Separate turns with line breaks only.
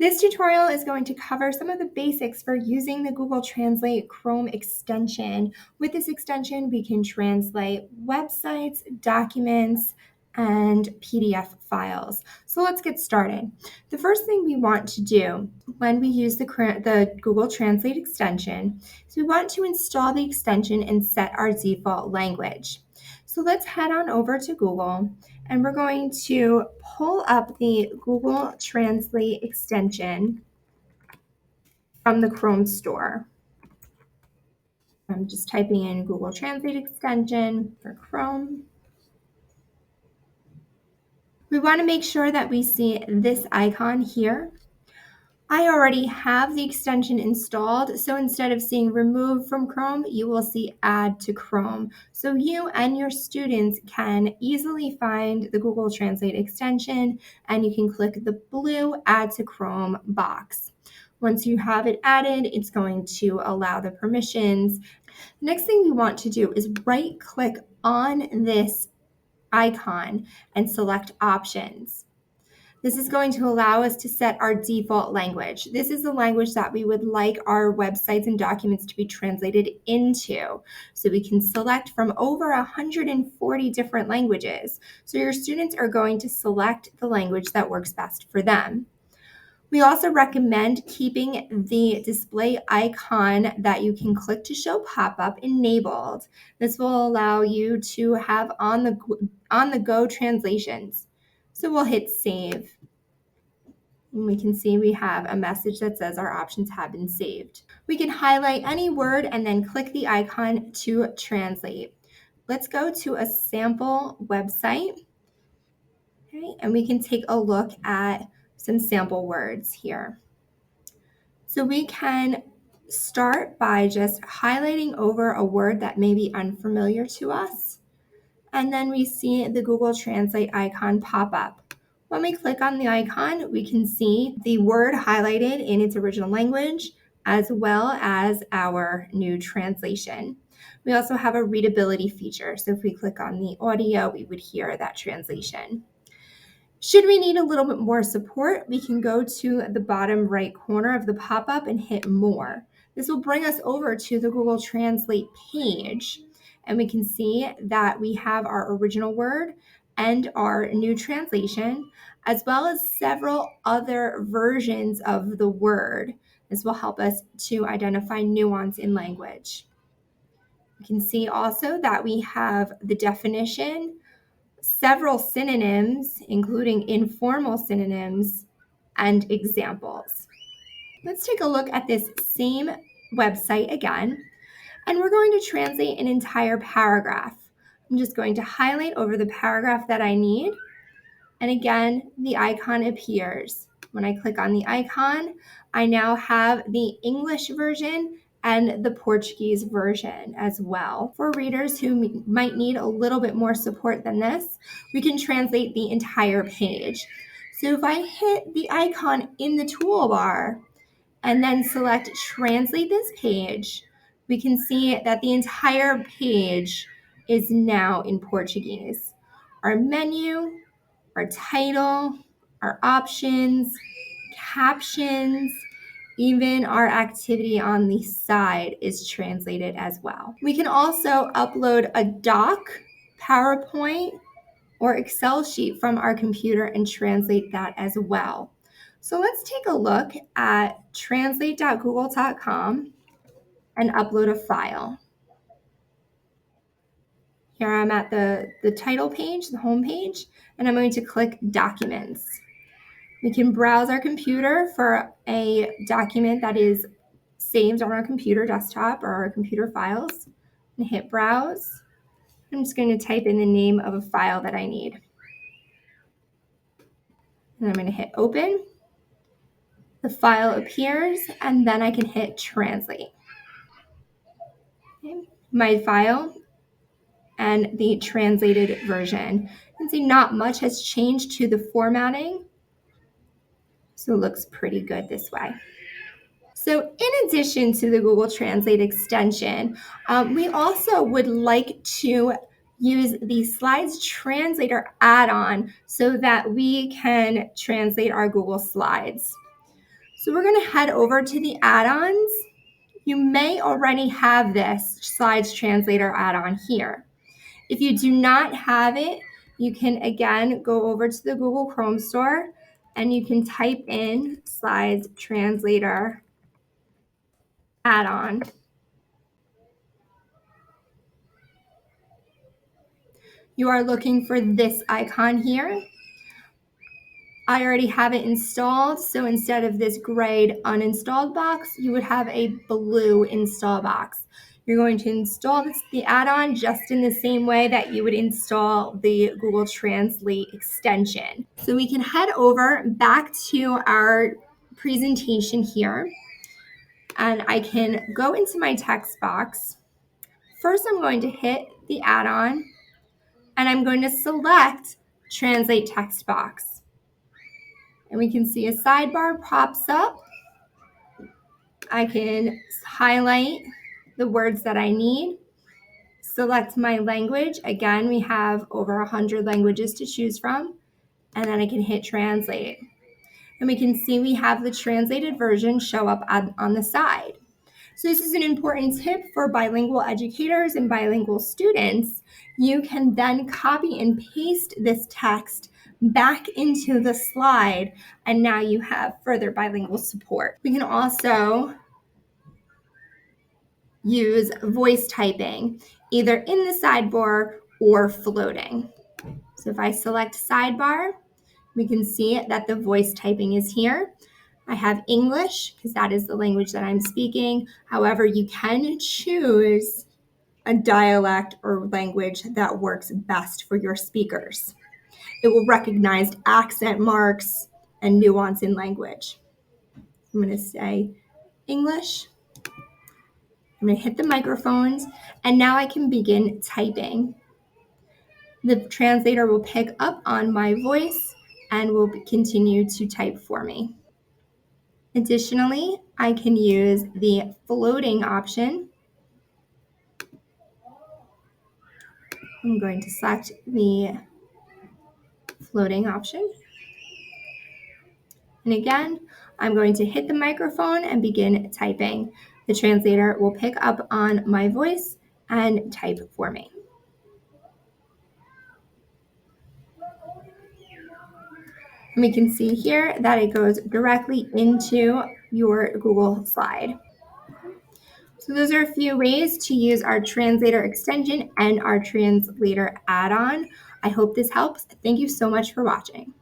This tutorial is going to cover some of the basics for using the Google Translate Chrome extension. With this extension, we can translate websites, documents, and PDF files. So let's get started. The first thing we want to do when we use the Google Translate extension is we want to install the extension and set our default language. So let's head on over to Google and we're going to pull up the Google Translate extension from the Chrome store. I'm just typing in Google Translate extension for Chrome. We want to make sure that we see this icon here. I already have the extension installed, so instead of seeing remove from Chrome, you will see add to Chrome. So you and your students can easily find the Google Translate extension and you can click the blue add to Chrome box. Once you have it added, it's going to allow the permissions. The next thing we want to do is right click on this icon and select options. This is going to allow us to set our default language. This is the language that we would like our websites and documents to be translated into. So we can select from over 140 different languages. So your students are going to select the language that works best for them. We also recommend keeping the display icon that you can click to show pop-up enabled. This will allow you to have on the go translations. So we'll hit save. And we can see we have a message that says our options have been saved. We can highlight any word and then click the icon to translate. Let's go to a sample website. Okay, and we can take a look at some sample words here. So we can start by just highlighting over a word that may be unfamiliar to us. And then we see the Google Translate icon pop up. When we click on the icon, we can see the word highlighted in its original language, as well as our new translation. We also have a readability feature. So if we click on the audio, we would hear that translation. Should we need a little bit more support, we can go to the bottom right corner of the pop-up and hit more. This will bring us over to the Google Translate page. And we can see that we have our original word and our new translation, as well as several other versions of the word. This will help us to identify nuance in language. You can see also that we have the definition, several synonyms, including informal synonyms, and examples. Let's take a look at this same website again. And we're going to translate an entire paragraph. I'm just going to highlight over the paragraph that I need. And again, the icon appears. When I click on the icon, I now have the English version and the Portuguese version as well. For readers who might need a little bit more support than this, we can translate the entire page. So if I hit the icon in the toolbar and then select Translate this page, we can see that the entire page is now in Portuguese. Our menu, our title, our options, captions, even our activity on the side is translated as well. We can also upload a doc, PowerPoint, or Excel sheet from our computer and translate that as well. So let's take a look at translate.google.com and upload a file. Here I'm at the title page, the home page, and I'm going to click Documents. We can browse our computer for a document that is saved on our computer desktop or our computer files and hit Browse. I'm just going to type in the name of a file that I need. And I'm going to hit Open. The file appears, and then I can hit Translate. Okay. My file and the translated version. You can see not much has changed to the formatting, so it looks pretty good this way. So in addition to the Google Translate extension, we also would like to use the Slides Translator add-on so that we can translate our Google Slides. So we're going to head over to the add-ons. You may already have this Slides Translator add-on here. If you do not have it, you can again go over to the Google Chrome store and you can type in Slides Translator add-on. You are looking for this icon here. I already have it installed, so instead of this gray uninstalled box, you would have a blue install box. You're going to install the add-on just in the same way that you would install the Google Translate extension. So we can head over back to our presentation here, and I can go into my text box. First, I'm going to hit the add-on, and I'm going to select Translate Text Box. And we can see a sidebar pops up. I can highlight the words that I need, select my language. Again, we have over 100 languages to choose from, and then I can hit translate. And we can see we have the translated version show up on the side. So this is an important tip for bilingual educators and bilingual students. You can then copy and paste this text back into the slide, and now you have further bilingual support. We can also use voice typing, either in the sidebar or floating. So if I select sidebar, we can see that the voice typing is here. I have English because that is the language that I'm speaking. However, you can choose a dialect or language that works best for your speakers. It will recognize accent marks and nuance in language. I'm going to say English. I'm going to hit the microphones, and now I can begin typing. The translator will pick up on my voice and will continue to type for me. Additionally, I can use the floating option. I'm going to select the floating option. And again, I'm going to hit the microphone and begin typing. The translator will pick up on my voice and type for me. And we can see here that it goes directly into your Google slide. So those are a few ways to use our translator extension and our translator add-on. I hope this helps. Thank you so much for watching.